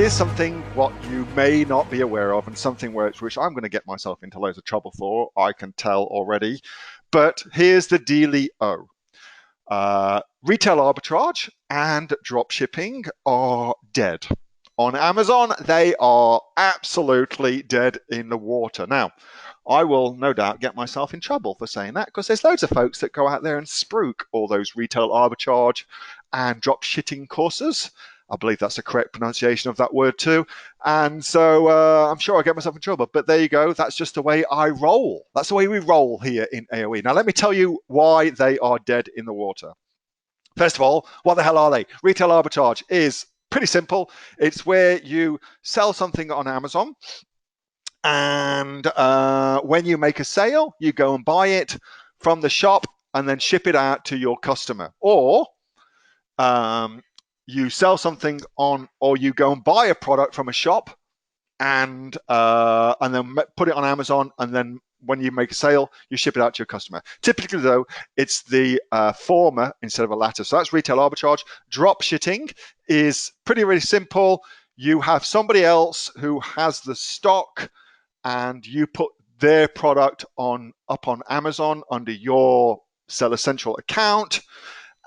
here's something what you may not be aware of, and something which I'm going to get myself into loads of trouble for, I can tell already. But here's the dealio. Retail arbitrage and drop shipping are dead. On Amazon, they are absolutely dead in the water. Now, I will no doubt get myself in trouble for saying that, because there's loads of folks that go out there and spruik all those retail arbitrage and drop shitting courses. I believe that's the correct pronunciation of that word too. And so I'm sure I'll get myself in trouble. But there you go. That's just the way I roll. That's the way we roll here in AOE. Now, let me tell you why they are dead in the water. First of all, what the hell are they? Retail arbitrage is pretty simple. It's where you sell something on Amazon, and when you make a sale, you go and buy it from the shop and then ship it out to your customer. Or you sell something on, or you go and buy a product from a shop and then put it on Amazon, and then when you make a sale, you ship it out to your customer. Typically, though, it's the former instead of a latter. So that's retail arbitrage. Drop shitting is really simple. You have somebody else who has the stock, and you put their product up on Amazon under your Seller Central account.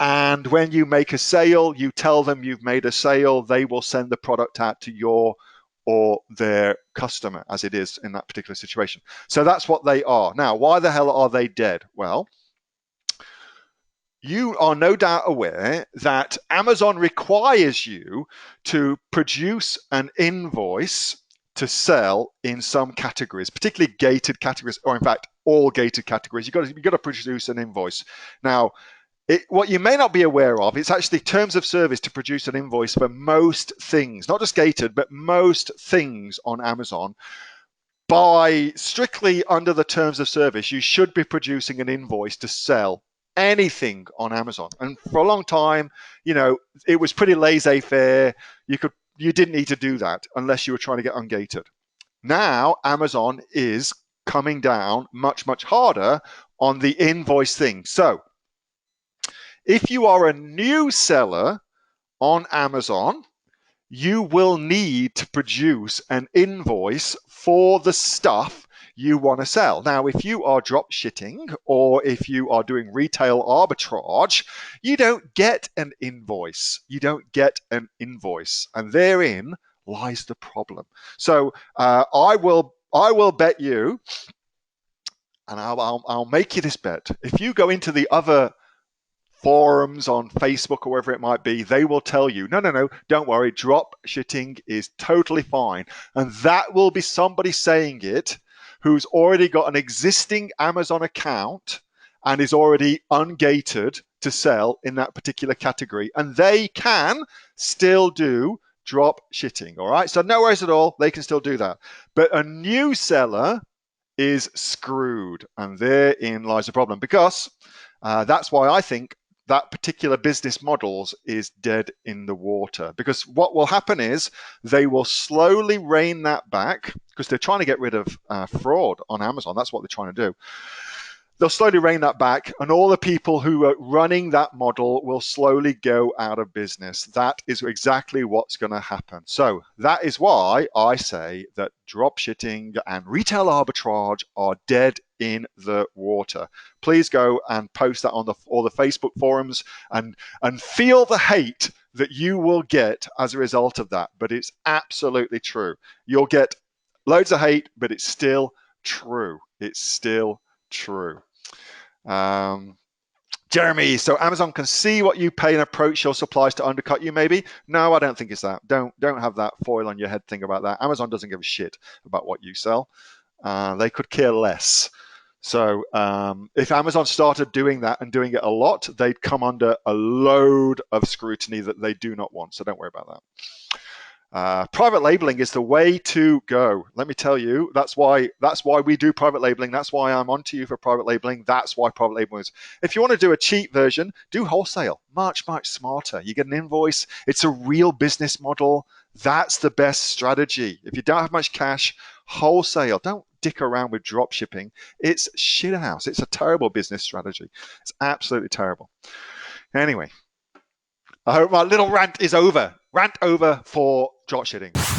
And when you make a sale, you tell them you've made a sale. They will send the product out to your or their customer, as it is in that particular situation. So that's what they are. Now, why the hell are they dead? Well, you are no doubt aware that Amazon requires you to produce an invoice to sell in some categories, particularly gated categories, or in fact, all gated categories. You've got to produce an invoice. Now, what you may not be aware of, it's actually terms of service to produce an invoice for most things, not just gated, but most things on Amazon. By strictly under the terms of service, you should be producing an invoice to sell anything on Amazon. And for a long time, it was pretty laissez-faire. You didn't need to do that unless you were trying to get ungated. Now, Amazon is coming down much, much harder on the invoice thing. So, if you are a new seller on Amazon, you will need to produce an invoice for the stuff you want to sell. Now, if you are drop shitting or if you are doing retail arbitrage, you don't get an invoice. You don't get an invoice. And therein lies the problem. So I will bet you, and I'll make you this bet. If you go into the other forums on Facebook or wherever it might be, they will tell you, no, don't worry, drop shitting is totally fine. And that will be somebody saying it who's already got an existing Amazon account and is already ungated to sell in that particular category. And they can still do drop shitting, all right? So no worries at all, they can still do that. But a new seller is screwed, and therein lies the problem, because that's why I think that particular business models is dead in the water. Because what will happen is they will slowly rein that back, because they're trying to get rid of fraud on Amazon. That's what they're trying to do. They'll slowly rein that back, and all the people who are running that model will slowly go out of business. That is exactly what's going to happen. So that is why I say that dropshitting and retail arbitrage are dead in the water. Please go and post that on all the Facebook forums and feel the hate that you will get as a result of that. But it's absolutely true. You'll get loads of hate, but it's still true. It's still true. Jeremy, so Amazon can see what you pay and approach your suppliers to undercut you, maybe? No, I don't think it's that. Don't have that foil on your head thing about that. Amazon doesn't give a shit about what you sell. They could care less. So if Amazon started doing that and doing it a lot, they'd come under a load of scrutiny that they do not want. So don't worry about that. Private labeling is the way to go. Let me tell you, that's why we do private labeling. That's why I'm onto you for private labeling. That's why private labeling is. If you want to do a cheap version, do wholesale. Much smarter. You get an invoice. It's a real business model. That's the best strategy. If you don't have much cash, wholesale. Don't dick around with drop shipping. It's shit house. It's a terrible business strategy. It's absolutely terrible. Anyway, I hope my little rant is over. Rant over for drop shitting.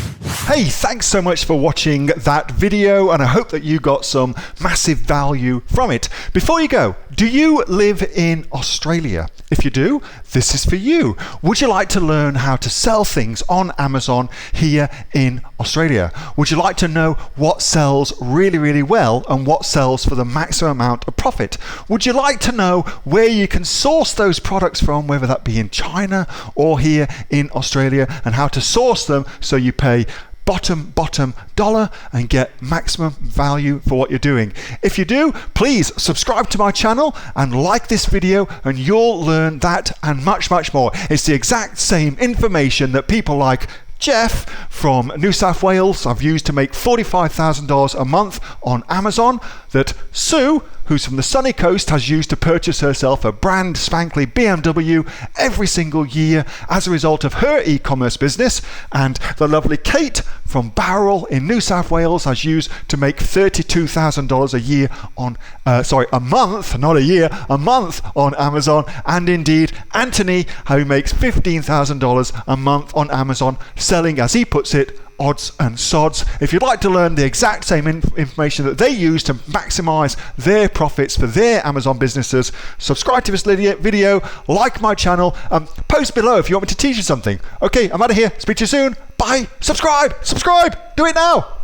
Hey, thanks so much for watching that video, and I hope that you got some massive value from it. Before you go, do you live in Australia? If you do, this is for you. Would you like to learn how to sell things on Amazon here in Australia? Would you like to know what sells really, really well and what sells for the maximum amount of profit? Would you like to know where you can source those products from, whether that be in China or here in Australia, and how to source them so you pay bottom dollar and get maximum value for what you're doing? If you do, please subscribe to my channel and like this video, and you'll learn that and much more. It's the exact same information that people like Jeff from New South Wales I've used to make $45,000 a month on Amazon, that Sue, who's from the sunny coast, has used to purchase herself a brand spankly BMW every single year as a result of her e-commerce business, and the lovely Kate from Bowral in New South Wales has used to make $32,000 a year on a month, not a year, a month on Amazon, and indeed Anthony, who makes $15,000 a month on Amazon, selling, as he puts it, odds and sods. If you'd like to learn the exact same information that they use to maximize their profits for their Amazon businesses, subscribe to this video, like my channel, post below if you want me to teach you something. Okay, I'm out of here. Speak to you soon. Bye. Subscribe. Do it now.